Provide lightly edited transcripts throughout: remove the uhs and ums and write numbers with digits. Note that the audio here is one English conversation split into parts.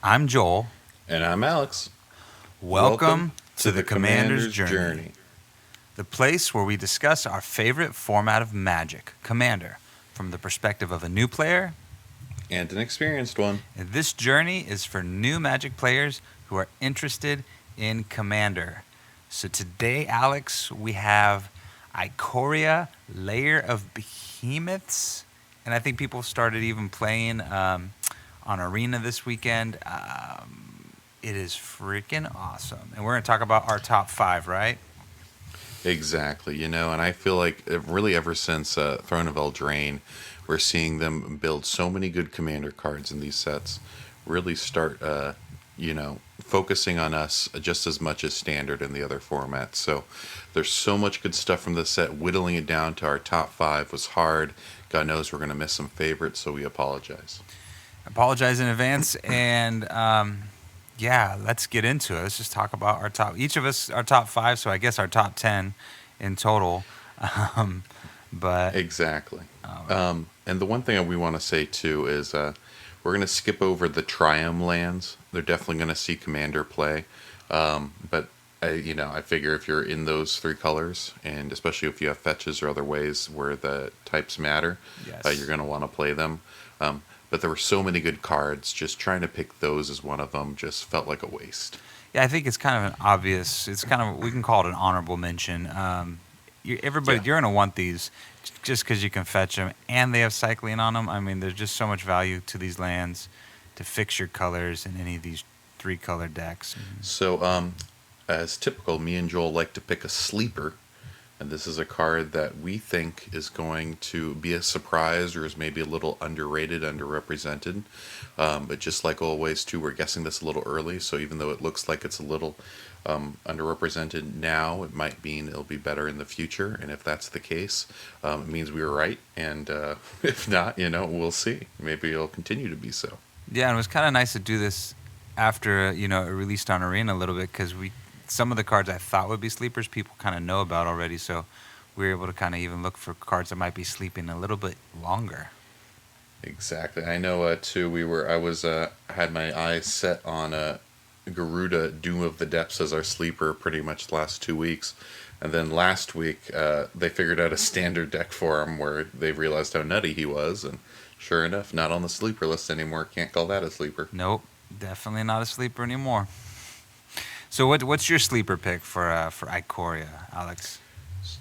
I'm Joel. And I'm Alex. Welcome to the Commander's Journey, the place where we discuss our favorite format of Magic, Commander, from the perspective of a new player. And an experienced one. And this journey is for new Magic players who are interested in Commander. So today, Alex, we have Ikoria, Layer of Behemoths. And I think people started even playing on Arena this weekend. It is freaking awesome. And we're going to talk about our top 5, right? Exactly, and I feel like really ever since Throne of Eldraine, we're seeing them build so many good commander cards in these sets, really start, focusing on us just as much as standard in the other formats. So there's so much good stuff from this set. Whittling it down to our top 5 was hard. God knows we're going to miss some favorites, so we apologize. Apologize in advance. And let's get into it. Let's just talk about our top. Each of us, our top 5, so I guess our top 10 in total. But Exactly. And the one thing we want to say too is we're going to skip over the Triumph lands. They're definitely going to see Commander play, but I figure if you're in those 3 colors, and especially if you have fetches or other ways where the types matter, yes. You're going to want to play them. But there were so many good cards. Just trying to pick those as one of them just felt like a waste. Yeah, I think it's kind of an obvious. It's kind of, we can call it an honorable mention. You're going to want these just because you can fetch them and they have cycling on them. I mean, there's just so much value to these lands to fix your colors in any of these 3-color decks. So, as typical, me and Joel like to pick a sleeper. And this is a card that we think is going to be a surprise or is maybe a little underrated, underrepresented. But just like always, too, we're guessing this a little early. So even though it looks like it's a little underrepresented now, it might mean it'll be better in the future. And if that's the case, it means we were right. And if not, we'll see. Maybe it'll continue to be so. Yeah, and it was kind of nice to do this after, it released on Arena a little bit because some of the cards I thought would be sleepers, people kind of know about already, so we were able to kind of even look for cards that might be sleeping a little bit longer. Exactly. I know too. I had my eyes set on Garuda, Doom of the Depths as our sleeper pretty much the last 2 weeks, and then last week they figured out a standard deck for him where they realized how nutty he was, and sure enough, not on the sleeper list anymore. Can't call that a sleeper. Nope, definitely not a sleeper anymore. So what's your sleeper pick for Ikoria, Alex?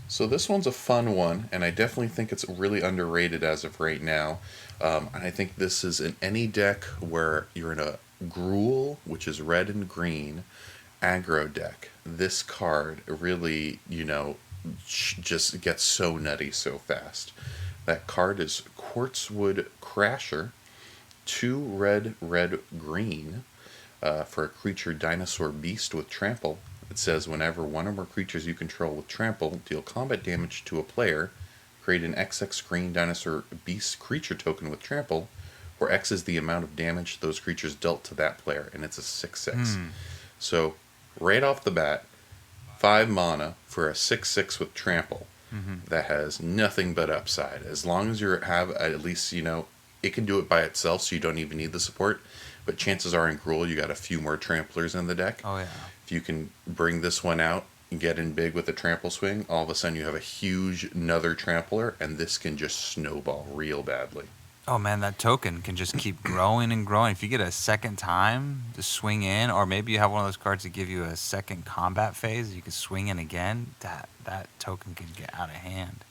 So this one's a fun one, and I definitely think it's really underrated as of right now. And I think this is in any deck where you're in a Gruul, which is red and green, aggro deck. This card really, just gets so nutty so fast. That card is Quartzwood Crasher, 2 red, green. For a creature dinosaur beast with trample. It says whenever one or more creatures you control with trample deal combat damage to a player, create an XX green dinosaur beast creature token with trample, where X is the amount of damage those creatures dealt to that player, and it's a 6/6. So right off the bat, 5 mana for a 6/6 with trample that has nothing but upside. As long as you have at least, it can do it by itself, so you don't even need the support. But chances are in Gruul, you got a few more tramplers in the deck. Oh, yeah. If you can bring this one out and get in big with a trample swing, all of a sudden you have a huge another trampler, and this can just snowball real badly. Oh, man, that token can just keep growing and growing. If you get a second time to swing in, or maybe you have one of those cards that give you a second combat phase, you can swing in again, that token can get out of hand.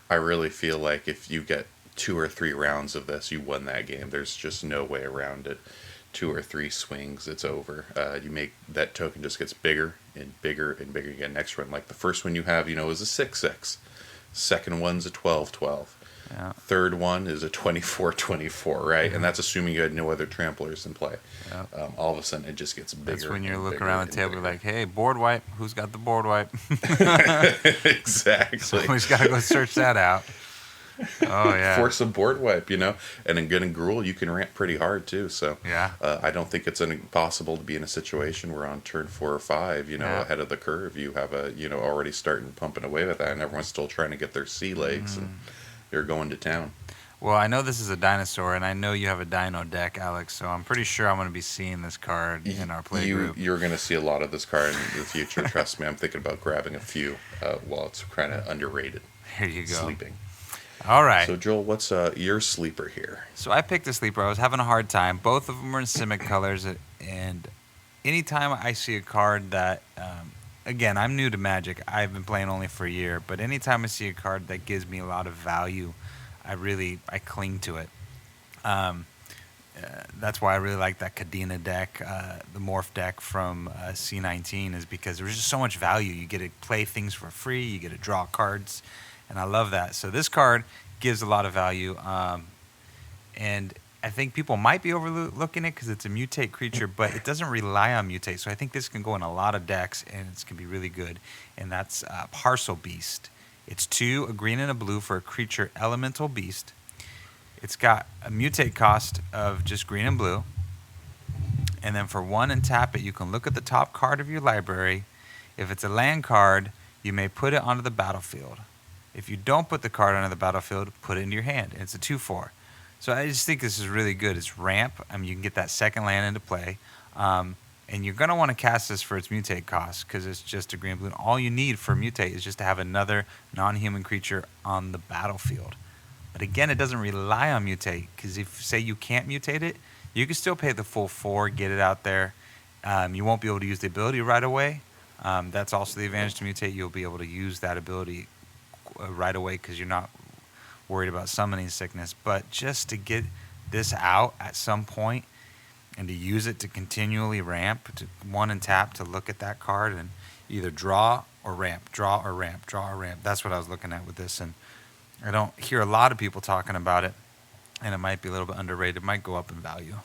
I really feel like if you get 2 or 3 rounds of this, you won that game. There's just no way around it. 2 or 3 swings, it's over. You make that token just gets bigger and bigger and bigger. You get next run. Like the first one you have, is a 6/6. Second one's a 12/12. Yeah. Third one is a 24/24, right? And that's assuming you had no other tramplers in play. Yeah. All of a sudden, it just gets bigger. That's when you're looking around the table like, hey, board wipe. Who's got the board wipe? Exactly. Somebody's got to go search that out. Oh, yeah. Force a board wipe, and in getting Gruul, you can ramp pretty hard, too. So yeah. I don't think it's impossible to be in a situation where on turn 4 or 5, ahead of the curve, you have already starting pumping away with that, and everyone's still trying to get their sea legs, and they're going to town. Well, I know this is a dinosaur, and I know you have a dino deck, Alex, so I'm pretty sure I'm going to be seeing this card in our play group. You're going to see a lot of this card in the future. Trust me, I'm thinking about grabbing a few while it's kind of underrated. Here you go. Sleeping. All right. So Joel, what's your sleeper here? So I picked a sleeper. I was having a hard time. Both of them are in Simic colors, and anytime I see a card that, again, I'm new to Magic. I've been playing only for a year, but anytime I see a card that gives me a lot of value, I cling to it. That's why I really like that Kadena deck, the Morph deck from C19, is because there's just so much value. You get to play things for free, you get to draw cards, and I love that. So this card gives a lot of value, and I think people might be overlooking it because it's a mutate creature, but it doesn't rely on mutate. So I think this can go in a lot of decks, and it's going to be really good, and that's Parcel Beast. It's 2, a green and a blue for a creature elemental beast. It's got a mutate cost of just green and blue. And then for 1 and tap it, you can look at the top card of your library. If it's a land card, you may put it onto the battlefield. If you don't put the card onto the battlefield, put it into your hand. It's a 2/4. So I just think this is really good. It's ramp. I mean, you can get that second land into play. And you're going to want to cast this for its mutate cost because it's just a green and blue. All you need for mutate is just to have another non-human creature on the battlefield. But again, it doesn't rely on mutate because if, say, you can't mutate it, you can still pay the full 4, get it out there. You won't be able to use the ability right away. That's also the advantage to mutate. You'll be able to use that ability right away because you're not worried about summoning sickness. But just to get this out at some point and to use it to continually ramp, to 1 and tap to look at that card and either draw or ramp, draw or ramp, draw or ramp. That's what I was looking at with this. And I don't hear a lot of people talking about it, and it might be a little bit underrated. It might go up in value.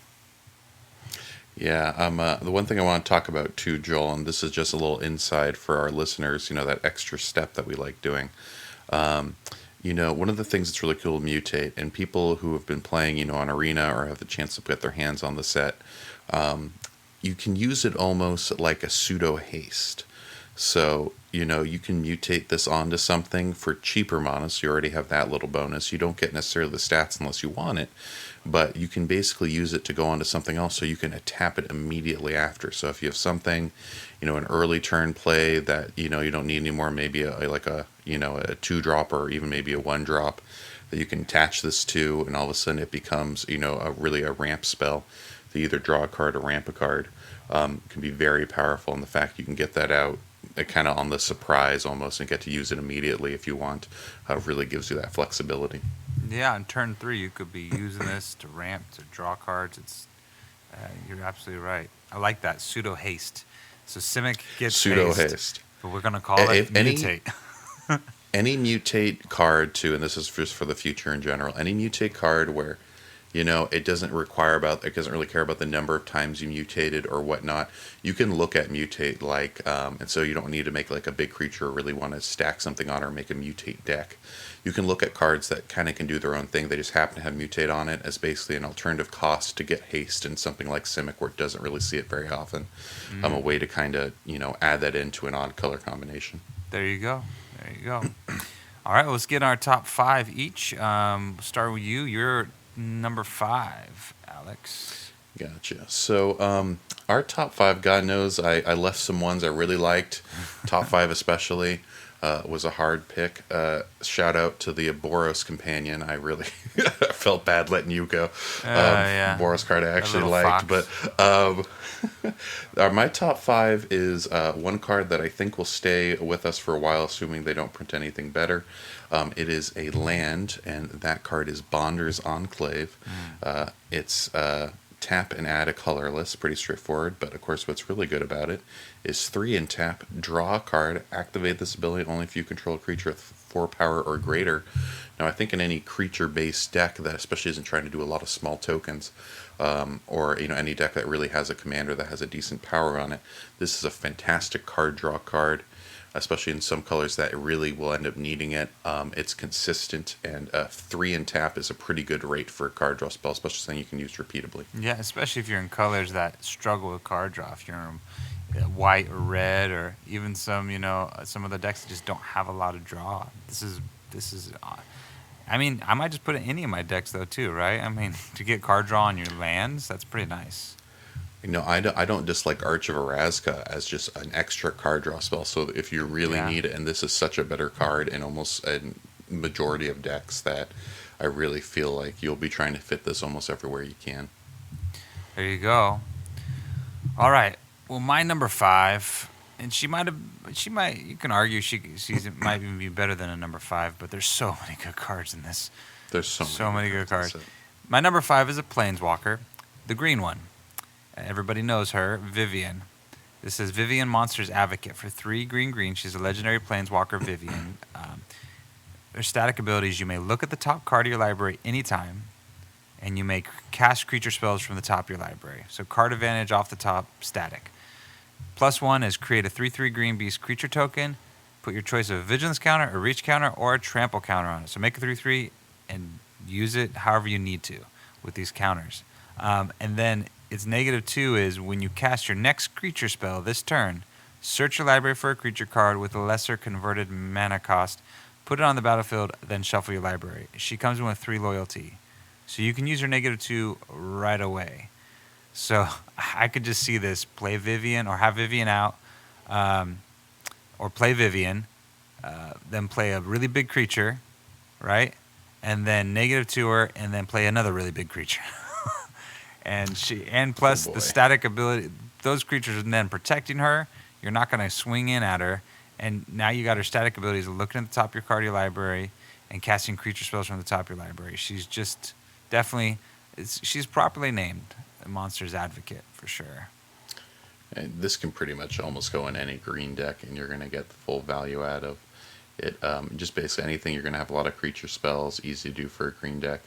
Yeah, the one thing I want to talk about too, Joel, and this is just a little inside for our listeners, that extra step that we like doing. One of the things that's really cool to mutate, and people who have been playing, on Arena or have the chance to get their hands on the set, you can use it almost like a pseudo haste. So, you can mutate this onto something for cheaper mana, so you already have that little bonus. You don't get necessarily the stats unless you want it, but you can basically use it to go onto something else so you can tap it immediately after. So if you have something, an early turn play that, you don't need anymore, maybe a 2-drop or even maybe a 1-drop that you can attach this to, and all of a sudden it becomes, really a ramp spell to either draw a card or ramp a card. Can be very powerful, and the fact you can get that out kind of on the surprise almost and get to use it immediately if you want really gives you that flexibility. Yeah, on turn 3 you could be using this to ramp, to draw cards. You're absolutely right. I like that pseudo haste. So Simic gets pseudo haste, but we're gonna call it mutate. Any mutate card too, and this is just for the future in general. Any mutate card where it doesn't really care about the number of times you mutated or whatnot. You can look at mutate and so you don't need to make like a big creature or really want to stack something on or make a mutate deck. You can look at cards that kind of can do their own thing. They just happen to have mutate on it as basically an alternative cost to get haste in something like Simic where it doesn't really see it very often. A way to kind of, add that into an odd color combination. There you go. All right, let's get our top 5 each. Start with you. You're number 5, Alex. Gotcha. So our top 5, God knows I left some ones I really liked. Top 5 especially was a hard pick. Shout out to the Boros companion. I really felt bad letting you go. Yeah. Boros card I actually liked. Fox. But my top 5 is one card that I think will stay with us for a while, assuming they don't print anything better. It is a land, and that card is Bonder's Enclave. It's tap and add a colorless, pretty straightforward, but of course what's really good about it is 3 and tap, draw a card, activate this ability only if you control a creature with 4 power or greater. Now I think in any creature-based deck that especially isn't trying to do a lot of small tokens, or any deck that really has a commander that has a decent power on it, this is a fantastic card draw card, especially in some colors that really will end up needing it. It's consistent, and 3 and tap is a pretty good rate for a card draw spell, especially something you can use repeatably. Yeah, especially if you're in colors that struggle with card draw. If you're in white or red, or even some of the decks that just don't have a lot of draw. This is I mean, I might just put it in any of my decks though too, right? I mean, to get card draw on your lands, that's pretty nice. I don't dislike Arch of Erazka as just an extra card draw spell. So if you really Yeah. need it, and this is such a better card in almost a majority of decks, that I really feel like you'll be trying to fit this almost everywhere you can. There you go. All right. Well, my number 5, and you can argue she's might even be better than a number 5, but there's so many good cards in this. There's so So many good cards. cards. My number 5 is a Planeswalker, the green one. Everybody knows her, Vivian. This is Vivian Monsters Advocate for 3 green. She's a legendary Planeswalker, Vivian. Her static abilities: you may look at the top card of your library anytime, and you may cast creature spells from the top of your library. So card advantage off the top, static. +1 is create a 3/3 green beast creature token. Put your choice of a vigilance counter, a reach counter, or a trample counter on it. So make a 3/3 and use it however you need to with these counters. And then its -2 is when you cast your next creature spell this turn, search your library for a creature card with a lesser converted mana cost, put it on the battlefield, then shuffle your library. She comes in with 3 loyalty. So you can use her -2 right away. So I could just see this: play Vivian or have Vivian out, or play Vivian, then play a really big creature, right? And then -2 her, and then play another really big creature. and plus Oh, the boy. static ability, those creatures are then protecting her. You're not going to swing in at her, and now you got her static abilities of looking at the top of your card of your library and casting creature spells from the top of your library. She's just definitely, she's properly named a Monsters Advocate for sure. And this can pretty much almost go in any green deck, and you're going to get the full value out of it. Just basically anything, you're going to have a lot of creature spells, easy to do for a green deck.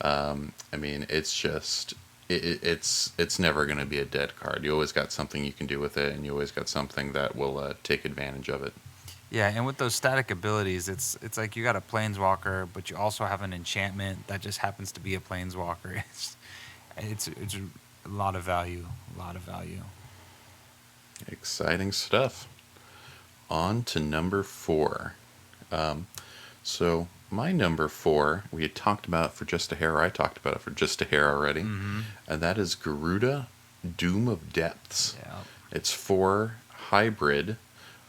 I mean, it's just it's never going to be a dead card. You always got something you can do with it, and you always got something that will take advantage of it. Yeah, and with those static abilities, it's like you got a Planeswalker, but you also have an enchantment that just happens to be a Planeswalker. It's a lot of value, Exciting stuff. On to number 4. So my number 4, we had talked about for just a hair. I talked about it for just a hair already, and that is Garuda, Doom of Depths. Yeah. It's 4 hybrid,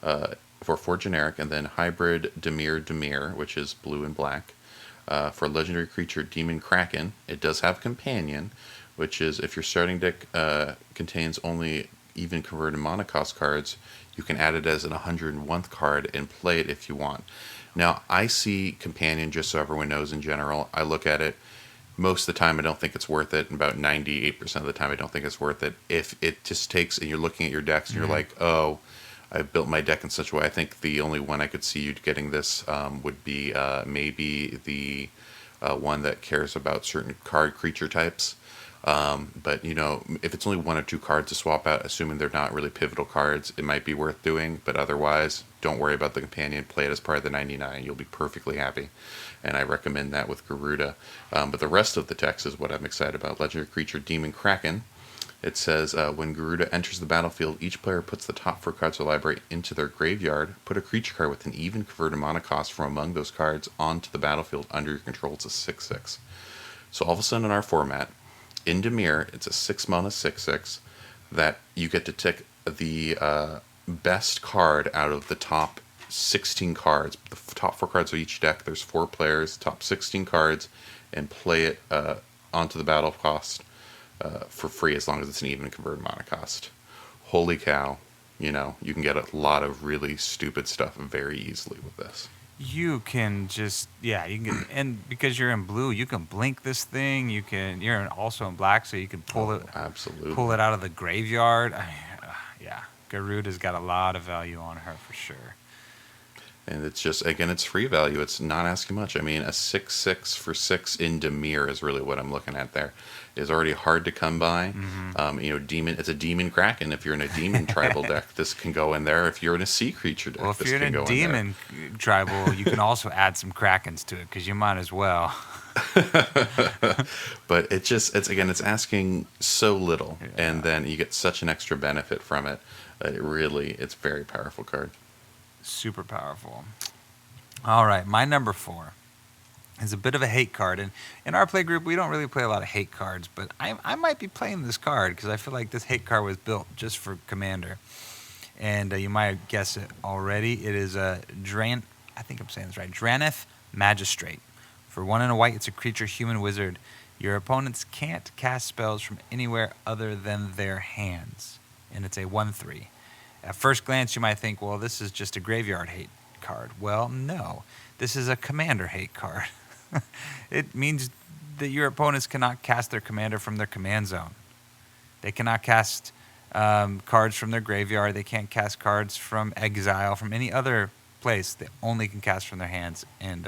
for 4 generic, and then hybrid Dimir, which is blue and black. For legendary creature Demon Kraken, it does have companion, which is if your starting deck contains only even converted mana cost cards, you can add it as an 101th card and play it if you want. Now, I see companion, just so everyone knows in general, I look at it, most of the time I don't think it's worth it, and about 98% of the time I don't think it's worth it. If it just takes, and you're looking at your decks and you're like, oh, I've built my deck in such a way, I think the only one I could see you getting this would be maybe the one that cares about certain card creature types. But, you know, if it's only 1 or 2 cards to swap out, assuming they're not really pivotal cards, it might be worth doing. But otherwise, don't worry about the companion. Play it as part of the 99. You'll be perfectly happy. And I recommend that with Garuda. But the rest of the text is what I'm excited about. Legendary creature Demon Kraken. It says, when Garuda enters the battlefield, each player puts the top 4 cards of the library into their graveyard. Put a creature card with an even converted mana cost from among those cards onto the battlefield under your control. It's a 6/6. So all of a sudden in our format, in Dimir, it's a 6 mana 6/6 that you get to take the best card out of the top 16 cards. The top 4 cards of each deck, there's 4 players, top 16 cards, and play it onto the battle cost for free as long as it's an even converted mana cost. Holy cow. You know, you can get a lot of really stupid stuff very easily with this. You can just, yeah, you can get, and because you're in blue, you can blink this thing. You're also in black, so you can pull it out of the graveyard. Yeah, Garuda's got a lot of value on her for sure. And it's just, again, it's free value. It's not asking much. I mean, a 6/6 for 6 in Dimir is really what I'm looking at there. Is already hard to come by. You know, demon. It's a Demon Kraken. If you're in a demon tribal deck, this can go in there. If you're in a sea creature deck, Well, if this you're can in go a demon tribal, you can also add some Krakens to it because you might as well. But it's asking so little, Yeah. and then you get such an extra benefit from it. It's a very powerful card. Super powerful. All right, my number 4 is a bit of a hate card. And in our play group, we don't really play a lot of hate cards, but I might be playing this card because I feel like this hate card was built just for Commander. And you might guess it already. It is a I think I'm saying this right. Draneth Magistrate. For 1 and a white, it's a creature, human wizard. Your opponents can't cast spells from anywhere other than their hands. And it's a 1/3. At first glance, you might think, well, this is just a graveyard hate card. Well, no. This is a commander hate card. It means that your opponents cannot cast their commander from their command zone. They cannot cast cards from their graveyard. They can't cast cards from exile, from any other place. They only can cast from their hands. And,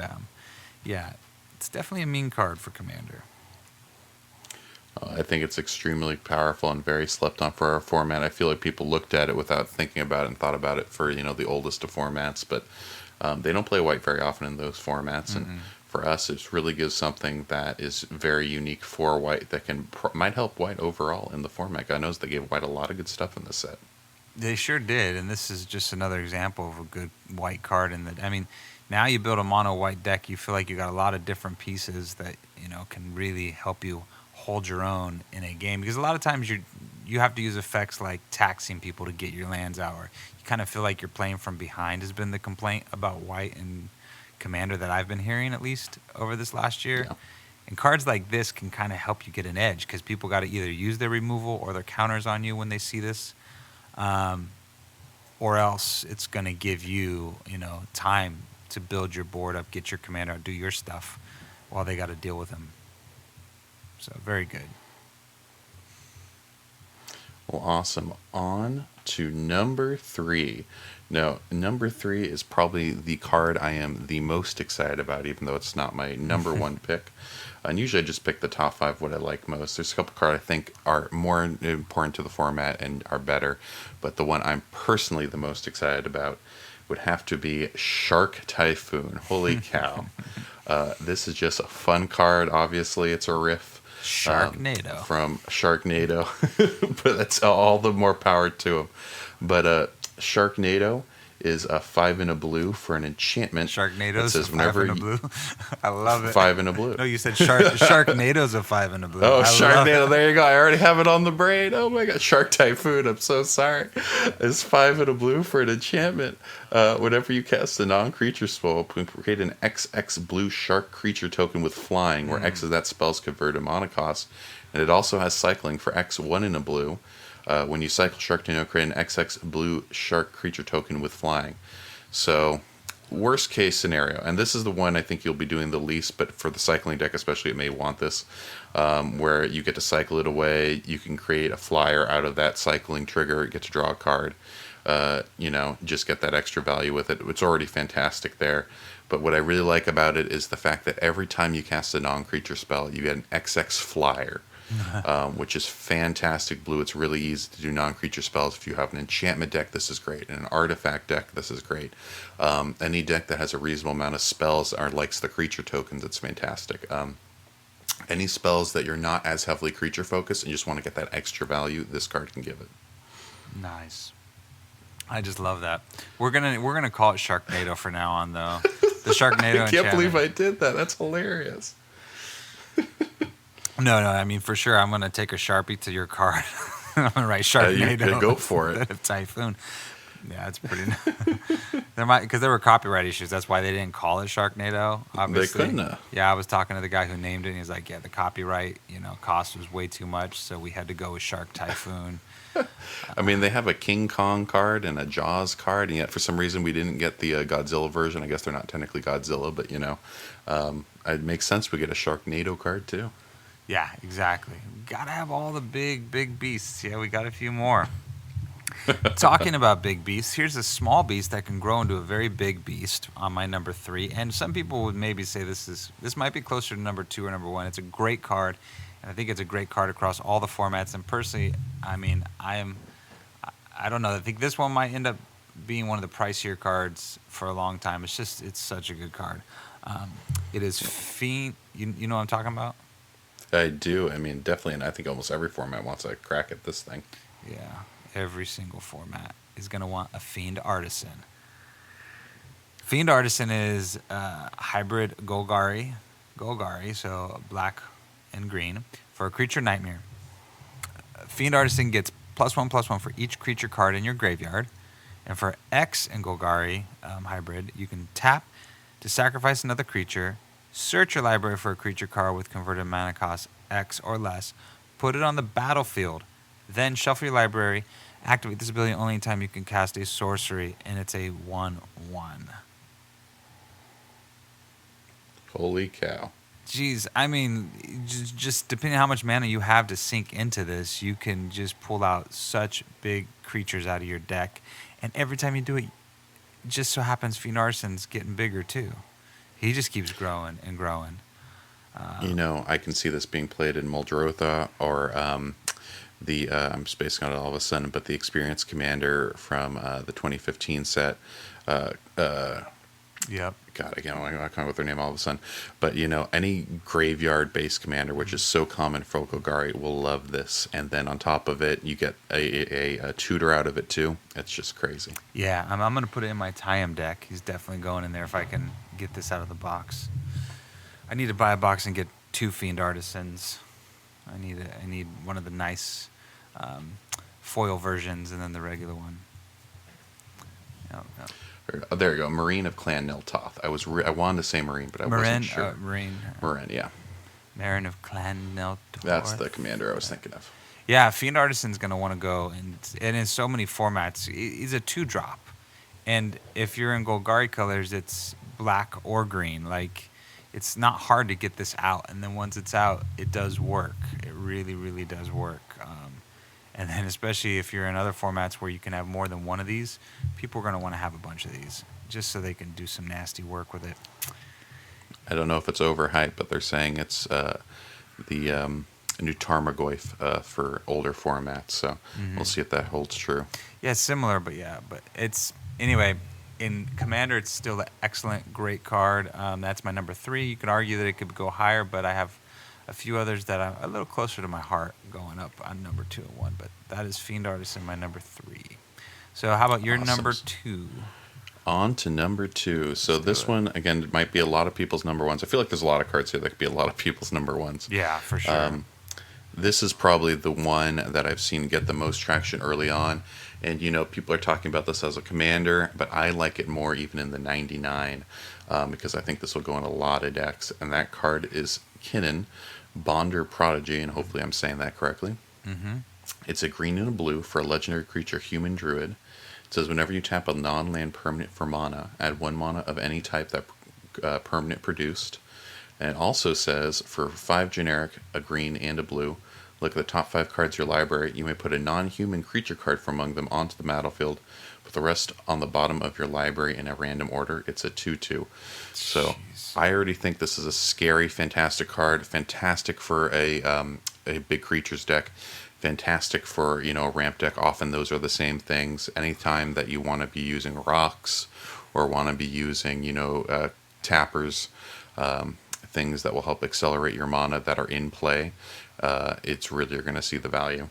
yeah, it's definitely a mean card for commander. I think it's extremely powerful and very slept on for our format. I feel like people looked at it without thinking about it and thought about it for, the oldest of formats, but they don't play white very often in those formats. And for us, it really gives something that is very unique for white that might help white overall in the format. God knows they gave white a lot of good stuff in this set. They sure did, and this is just another example of a good white card. Now you build a mono white deck, you feel like you got a lot of different pieces that can really help you hold your own in a game, because a lot of times you have to use effects like taxing people to get your lands out, or you kind of feel like you're playing from behind has been the complaint about white and commander that I've been hearing, at least over this last year. Yeah. And cards like this can kind of help you get an edge, because people got to either use their removal or their counters on you when they see this, or else it's going to give you time to build your board up, get your commander out, do your stuff while they got to deal with him. So very good. Well, awesome. On to number 3. Now, number 3 is probably the card I am the most excited about, even though it's not my number 1 pick. And usually I just pick the top 5, what I like most. There's a couple cards I think are more important to the format and are better, but the one I'm personally the most excited about would have to be Shark Typhoon. Holy cow. This is just a fun card. Obviously, it's a riff. Sharknado. From Sharknado. But that's all the more power to him. But Sharknado is a 5 and a blue for an enchantment. Sharknado's a 5 and a blue. I love it. 5 and a blue. No, you said Sharknado's a 5 and a blue. Oh, Sharknado. There you go. I already have it on the brain. Oh my god. Shark Typhoon. I'm so sorry. It's 5 and a blue for an enchantment. Whenever you cast a non-creature spell, create an XX blue shark creature token with flying, where X is that spell's converted mana cost. And it also has cycling for X 1 in a blue. When you cycle Sharknado, create an XX blue shark creature token with flying. So, worst case scenario, and this is the one I think you'll be doing the least, but for the cycling deck especially, it may want this, where you get to cycle it away. You can create a flyer out of that cycling trigger, get to draw a card. Just get that extra value with it. It's already fantastic there. But what I really like about it is the fact that every time you cast a non-creature spell, you get an XX flyer. Which is fantastic blue. It's really easy to do non-creature spells. If you have an enchantment deck, this is great. And an artifact deck, this is great. Any deck that has a reasonable amount of spells or likes the creature tokens, it's fantastic. Any spells that you're not as heavily creature focused and just want to get that extra value, this card can give it. Nice. I just love that. We're gonna call it Sharknado for now on, though. The Sharknado. I can't believe I did that. That's hilarious. No, I mean, for sure, I'm going to take a Sharpie to your card. I'm going to write Sharknado. You go for it. Typhoon. Yeah, it's pretty. Because there were copyright issues. That's why they didn't call it Sharknado. Obviously, they couldn't have. Yeah, I was talking to the guy who named it, and he's like, "Yeah, the copyright, cost was way too much, so we had to go with Shark Typhoon." I mean, they have a King Kong card and a Jaws card, and yet for some reason we didn't get the Godzilla version. I guess they're not technically Godzilla, but it makes sense we get a Sharknado card too. Yeah, exactly. Gotta have all the big beasts. Yeah, we got a few more. Talking about big beasts, here's a small beast that can grow into a very big beast on my number 3. And some people would maybe say this might be closer to number 2 or number 1. It's a great card, and I think it's a great card across all the formats. And personally, I mean, I don't know. I think this one might end up being one of the pricier cards for a long time. It's such a good card. It is Fiend. You know what I'm talking about? I do. I mean, definitely, and I think almost every format wants a crack at this thing. Yeah, every single format is going to want a Fiend Artisan. Fiend Artisan is hybrid Golgari. Golgari, so black and green, for a creature nightmare. Fiend Artisan gets +1/+1 for each creature card in your graveyard. And for X and Golgari hybrid, you can tap to sacrifice another creature, search your library for a creature card with converted mana cost X or less, put it on the battlefield, then shuffle your library, activate this ability only time you can cast a sorcery, and it's a 1/1. Holy cow. Jeez, I mean, just depending on how much mana you have to sink into this, you can just pull out such big creatures out of your deck. And every time you do it, just so happens Fiend Artisan's getting bigger too. He just keeps growing and growing. I can see this being played in Muldrotha or I'm spacing on it all of a sudden, but the Experienced Commander from the 2015 set. Yep. God, I can't go with their name all of a sudden. But, any graveyard-based commander, which is so common for Golgari, will love this. And then on top of it, you get a tutor out of it, too. It's just crazy. Yeah, I'm going to put it in my Tyam deck. He's definitely going in there if I can get this out of the box. I need to buy a box and get 2 Fiend Artisans. I need one of the nice foil versions and then the regular one. Yep. Oh, there you go. Marine of Clan Niltoth. I wanted to say Marine, but I wasn't sure. Marine, yeah. Marine of Clan Niltoth. That's the commander I was thinking of. Yeah, Fiend Artisan's going to want to go, and in so many formats, he's a 2-drop. And if you're in Golgari colors, it's black or green. Like, it's not hard to get this out. And then once it's out, it does work. It really, really does work. And then especially if you're in other formats where you can have more than one of these, people are going to want to have a bunch of these just so they can do some nasty work with it. I don't know if it's overhyped, but they're saying it's the new Tarmogoyf for older formats. So we'll see if that holds true. Yeah, it's similar, but it's anyway. In Commander, it's still an excellent, great card. That's my number 3. You could argue that it could go higher, but I have a few others that are a little closer to my heart going up on number 2 and 1. But that is Fiend Artisan, my number 3. So how about your number 2? On to number 2. So this one, again, it might be a lot of people's number ones. I feel like there's a lot of cards here that could be a lot of people's number ones. Yeah, for sure. This is probably the one that I've seen get the most traction early on. And, people are talking about this as a commander, but I like it more even in the 99 because I think this will go in a lot of decks. And that card is Kinnan, Bonder Prodigy, and hopefully I'm saying that correctly. Mm-hmm. It's a green and a blue for a legendary creature, Human Druid. It says whenever you tap a non-land permanent for mana, add 1 mana of any type that permanent produced. And it also says for 5 generic, a green and a blue, look at the top 5 cards of your library. You may put a non-human creature card from among them onto the battlefield. Put the rest on the bottom of your library in a random order. It's a 2/2. So I already think this is a scary, fantastic card. Fantastic for a big creatures deck. Fantastic for a ramp deck. Often those are the same things. Anytime that you want to be using rocks or want to be using tappers, things that will help accelerate your mana that are in play, it's really you're going to see the value.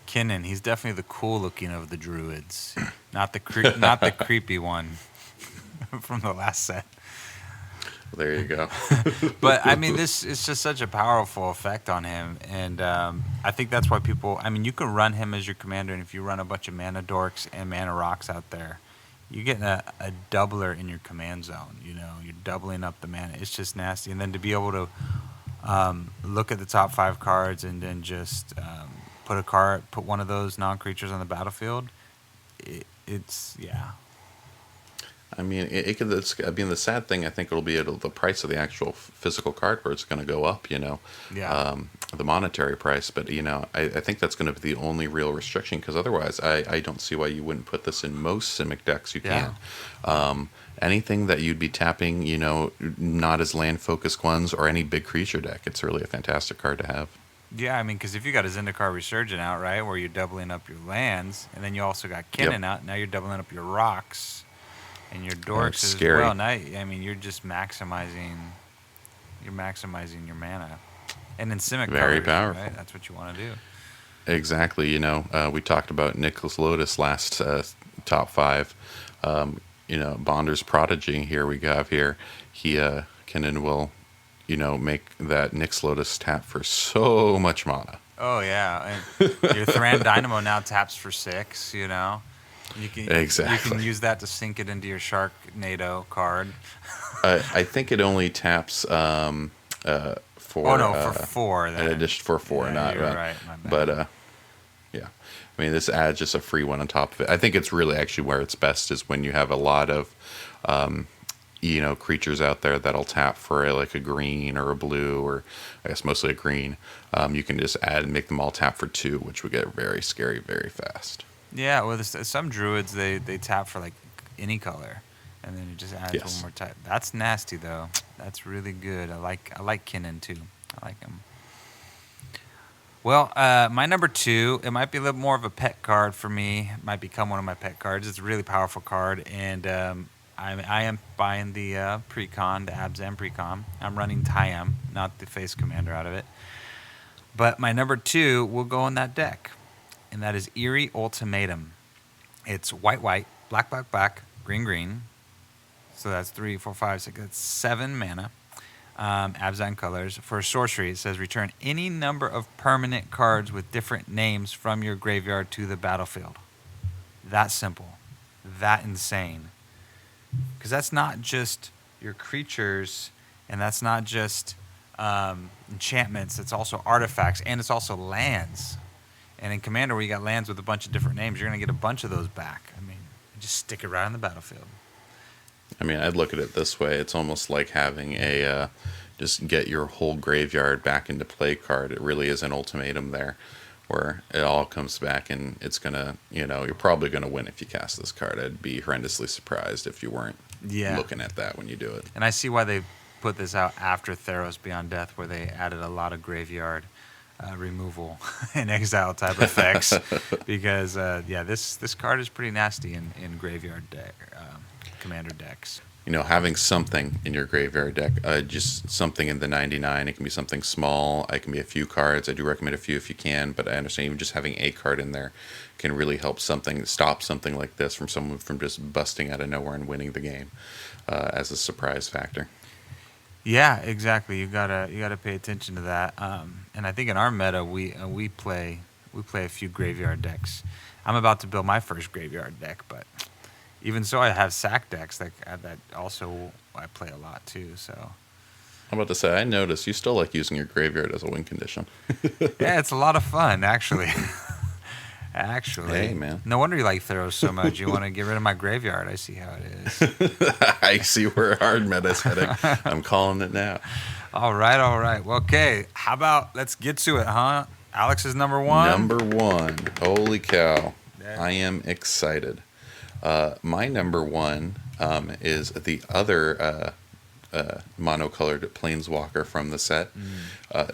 Kinnan, he's definitely the cool looking of the druids, not the creepy one from the last set. There you go. But I mean, this is just such a powerful effect on him, and I think that's why people. I mean, you can run him as your commander, and if you run a bunch of mana dorks and mana rocks out there, you're getting a doubler in your command zone. You're doubling up the mana. It's just nasty, and then to be able to look at the top 5 cards and then just put one of those non-creatures on the battlefield. It's. I mean, the sad thing, I think it'll be the price of the actual physical card where it's going to go up, the monetary price. But, I think that's going to be the only real restriction because otherwise I don't see why you wouldn't put this in most Simic decks you can. Anything that you'd be tapping, not as land-focused ones or any big creature deck, it's really a fantastic card to have. Yeah, I mean, because if you got a Zendikar Resurgent out, right, where you're doubling up your lands, and then you also got Kinnan out, now you're doubling up your rocks and your dorks as scary. well. Now, I mean, you're just maximizing your mana. And in Simic Very colors, powerful. Right? That's what you want to do. Exactly. We talked about Nicholas Lotus last top 5. Bonder's Prodigy. Here we have here. He Kinnan will make that Nyx Lotus tap for so much mana. Oh yeah, and your Thran Dynamo now taps for 6. You can Exactly. You can use that to sink it into your Sharknado card. I think it only taps for Oh no, for 4. an Then. addition for 4, Yeah, not you're right. My bad. but yeah. I mean, this adds just a free one on top of it. I think it's really actually where it's best is when you have a lot of creatures out there that'll tap for like a green or a blue, or I guess mostly a green. You can just add and make them all tap for 2, which would get very scary very fast. Yeah, well, some druids they tap for like any color, and then it just adds Yes. one more type. That's nasty though. That's really good. I like Kinnan too. I like him. Well, my number 2, it might be a little more of a pet card for me. It might become one of my pet cards. It's a really powerful card, and I am buying the Precon, the Abzan Precon. I'm running Tyam, not the face commander out of it. But my number 2 will go in that deck, and that is Eerie Ultimatum. It's white, black, green, green. So that's 3, 4, 5, 6. That's 7 mana. Abzan colors. For a sorcery, it says return any number of permanent cards with different names from your graveyard to the battlefield. That simple. That insane. Because that's not just your creatures, and that's not just enchantments. It's also artifacts, and it's also lands. And in Commander, where you got lands with a bunch of different names, you're going to get a bunch of those back. I mean, just stick it right on the battlefield. I mean, I'd look at it this way. It's almost like having a just get your whole graveyard back into play card. It really is an ultimatum there, where it all comes back, and it's going to, you're probably going to win if you cast this card. I'd be horrendously surprised if you weren't looking at that when you do it. And I see why they put this out after Theros Beyond Death, where they added a lot of graveyard removal and exile type effects. Because, this card is pretty nasty in graveyard commander decks. Having something in your graveyard deck, just something in the 99. It can be something small. It can be a few cards. I do recommend a few if you can, but I understand even just having a card in there can really help stop something like this from someone from just busting out of nowhere and winning the game as a surprise factor. Yeah, exactly. You gotta pay attention to that. And I think in our meta, we play a few graveyard decks. I'm about to build my first graveyard deck, but even so, I have sack decks that also I play a lot too. So I'm about to say, I noticed you still like using your graveyard as a win condition. yeah, it's a lot of fun actually. Hey, man. No wonder you like Theros so much. You want to get rid of my graveyard. I see how it is. I see where hard meta's heading. I'm calling it now. All right. Well, okay. How about let's get to it, huh? Alex is number 1. Number 1. Holy cow. Yeah. I am excited. My number 1 is the other monocolored Planeswalker from the set.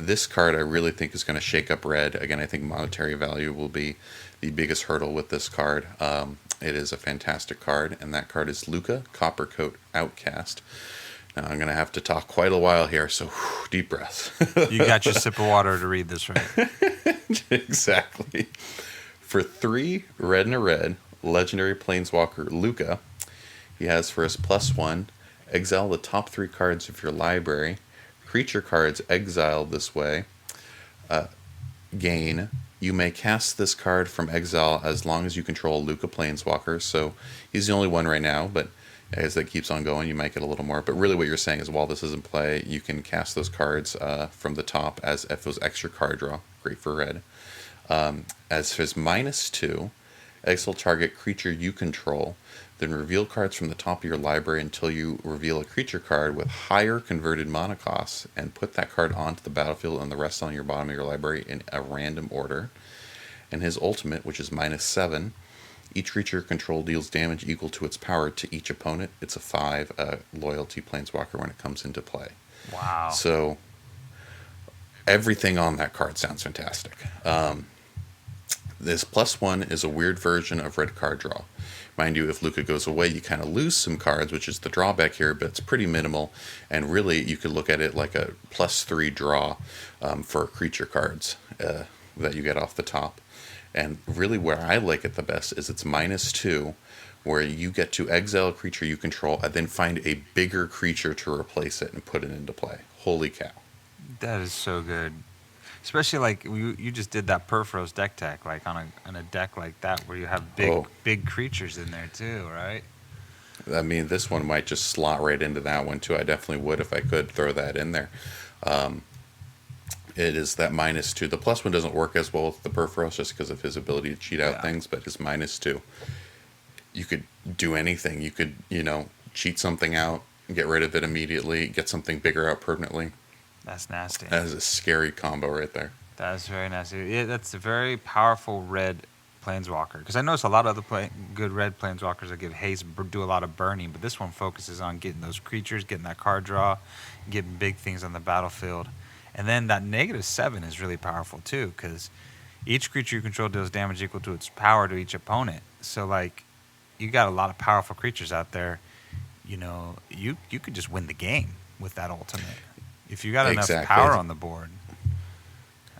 This card I really think is going to shake up Red. Again, I think monetary value will be the biggest hurdle with this card. It is a fantastic card, and that card is Luka, Coppercoat Outcast. Now, I'm going to have to talk quite a while here, so deep breaths. You got your sip of water to read this, right? Exactly. For 3 red and a red, legendary Planeswalker Luka. He has for his +1, exile the top 3 cards of your library. Creature cards exiled this way gain. You may cast this card from exile as long as you control a Luka Planeswalker. So he's the only one right now, but as that keeps on going, you might get a little more. But really what you're saying is while this is in play, you can cast those cards from the top as if it was extra card draw. Great for red. As his -2, exile target creature you control, then reveal cards from the top of your library until you reveal a creature card with higher converted mana costs, and put that card onto the battlefield and the rest on your bottom of your library in a random order. And his ultimate, which is -7, each creature control deals damage equal to its power to each opponent. It's a 5 loyalty Planeswalker when it comes into play. Wow. So everything on that card sounds fantastic. This +1 is a weird version of red card draw. Mind you, if Luka goes away, you kind of lose some cards, which is the drawback here, but it's pretty minimal. And really, you could look at it like a +3 draw for creature cards that you get off the top. And really where I like it the best is it's -2, where you get to exile a creature you control and then find a bigger creature to replace it and put it into play. Holy cow. That is so good. Especially like you just did that Perforos deck tech, like on a deck like that where you have Oh, big creatures in there too, right? I mean, this one might just slot right into that one too. I definitely would if I could throw that in there. It is that -2. The plus one doesn't work as well with the Perforos just because of his ability to cheat out Yeah, things, but his -2, you could do anything. You could, cheat something out, get rid of it immediately, get something bigger out permanently. that's nasty. That is a scary combo right there. That's very nasty. Yeah, that's a very powerful red planeswalker. Because I notice a lot of other good red planeswalkers that give haste do a lot of burning, but this one focuses on getting those creatures, getting that card draw, getting big things on the battlefield. And then that -7 is really powerful too, because each creature you control deals damage equal to its power to each opponent. So like, you got a lot of powerful creatures out there. You could just win the game with that ultimate if you got enough Exactly. power on the board.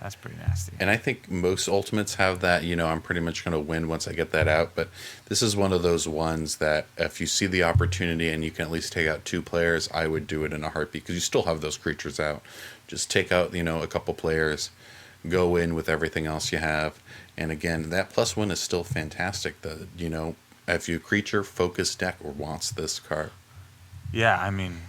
That's pretty nasty. And I think most ultimates have that, I'm pretty much going to win once I get that out. But this is one of those ones that if you see the opportunity and you can at least take out 2 players, I would do it in a heartbeat because you still have those creatures out. Just take out, a couple players, go in with everything else you have. And again, that +1 is still fantastic. If your creature focused deck wants this card. Yeah, I mean,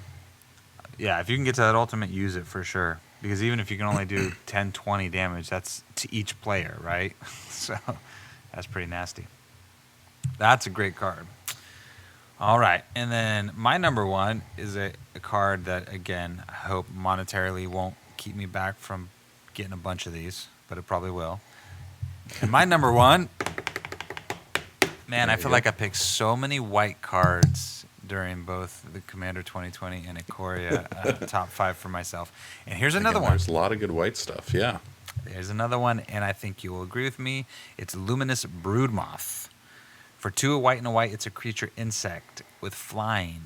yeah, if you can get to that ultimate, use it for sure. Because even if you can only do 10, 20 damage, that's to each player, right? So that's pretty nasty. That's a great card. All right. And then my number 1 is a card that, again, I hope monetarily won't keep me back from getting a bunch of these, but it probably will. And my number 1, man, I feel like I picked so many white cards during both the Commander 2020 and Ikoria top 5 for myself. And here's another one. There's a lot of good white stuff, yeah. There's another one, and I think you will agree with me. It's Luminous Broodmoth. For 2 a white and a white, it's a creature insect with flying.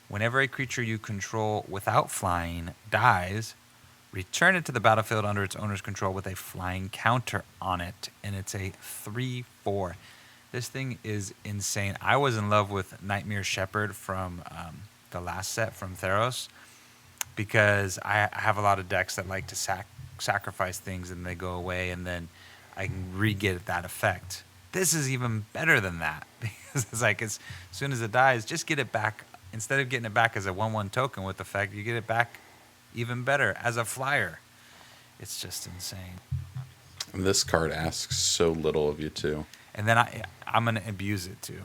Whenever a creature you control without flying dies, return it to the battlefield under its owner's control with a flying counter on it. And it's a 3/4. This thing is insane. I was in love with Nightmare Shepherd from the last set from Theros because I have a lot of decks that like to sacrifice things and they go away and then I can re-get that effect. This is even better than that because it's like as soon as it dies, just get it back. Instead of getting it back as a 1/1 token with effect, you get it back even better as a flyer. It's just insane. And this card asks so little of you, too. And then I'm going to abuse it too.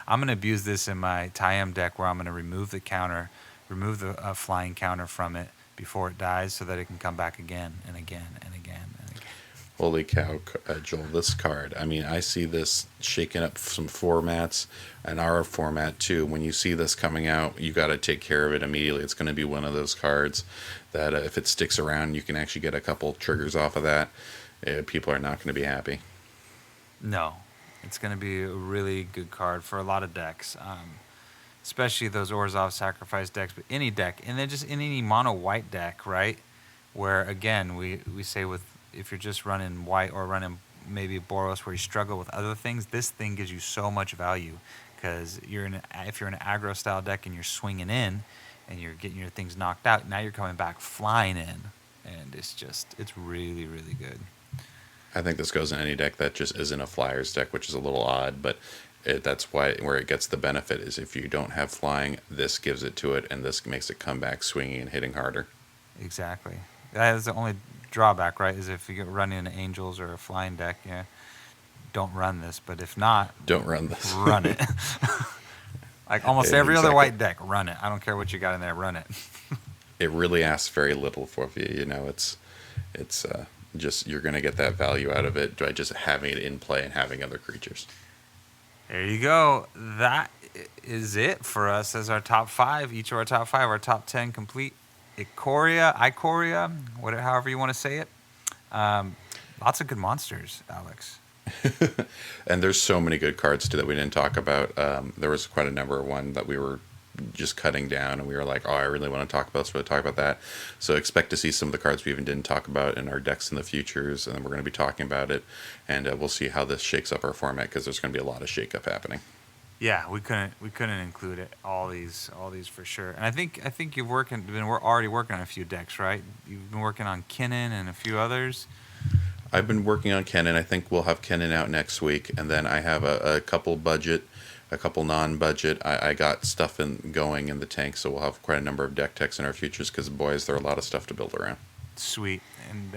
I'm going to abuse this in my Tayam deck where I'm going to remove the counter, remove the flying counter from it before it dies so that it can come back again and again and again and again. Holy cow, Joel, this card. I mean, I see this shaking up some formats and our format too. When you see this coming out, you got to take care of it immediately. It's going to be one of those cards that if it sticks around, you can actually get a couple triggers off of that. People are not going to be happy. No, it's going to be a really good card for a lot of decks, especially those Orzhov sacrifice decks, but any deck, and then just in any mono white deck, right? Where again, we say with if you're just running white or running maybe Boros where you struggle with other things, this thing gives you so much value because if you're in an aggro style deck and you're swinging in and you're getting your things knocked out, now you're coming back flying in, and it's really, really good. I think this goes in any deck that just isn't a Flyers deck, which is a little odd, but that's why where it gets the benefit is if you don't have flying, this gives it to it, and this makes it come back swinging and hitting harder. Exactly. That is the only drawback, right? Is if you get running an Angels or a flying deck, yeah, don't run this. But if not, don't run this. Run it. Like almost Yeah, every exactly. other white deck, run it. I don't care what you got in there, run it. It really asks very little for you. It's just you're going to get that value out of it by just having it in play and having other creatures. There you go. That is it for us as our top 5. Each of our top 5, our top 10 complete. Ikoria, however you want to say it. Lots of good monsters, Alex. And there's so many good cards too that we didn't talk about. There was quite a number of one that we were just cutting down, and we were like, oh, I really want to talk about this, so we'll talk about that. So expect to see some of the cards we even didn't talk about in our decks in the futures, and we're going to be talking about it, and we'll see how this shakes up our format because there's going to be a lot of shake up happening. Yeah, we couldn't include all these for sure. And I think we're already working on a few decks, right? You've been working on Kinnan and a few others. I've been working on Kennen. I think we'll have Kennen out next week, and then I have a couple budget, a couple non-budget. I got stuff going in the tank, so we'll have quite a number of deck techs in our futures. Because boys, there are a lot of stuff to build around. Sweet. And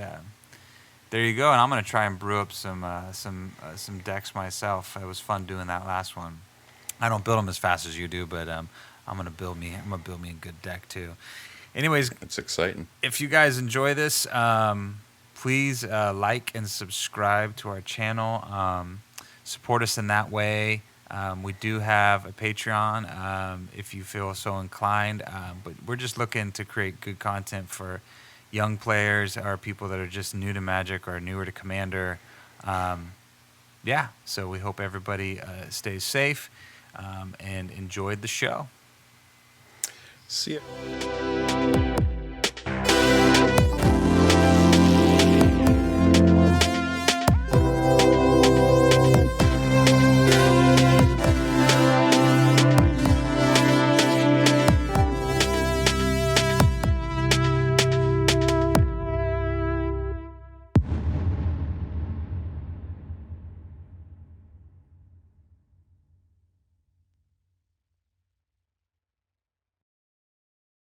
there you go. And I'm gonna try and brew up some decks myself. It was fun doing that last one. I don't build them as fast as you do, but I'm gonna build me a good deck too. Anyways, It's exciting. if you guys enjoy this, please like and subscribe to our channel. Support us in that way. We do have a Patreon if you feel so inclined, but we're just looking to create good content for young players or people that are just new to Magic or newer to Commander. Yeah, so we hope everybody stays safe and enjoyed the show. See ya.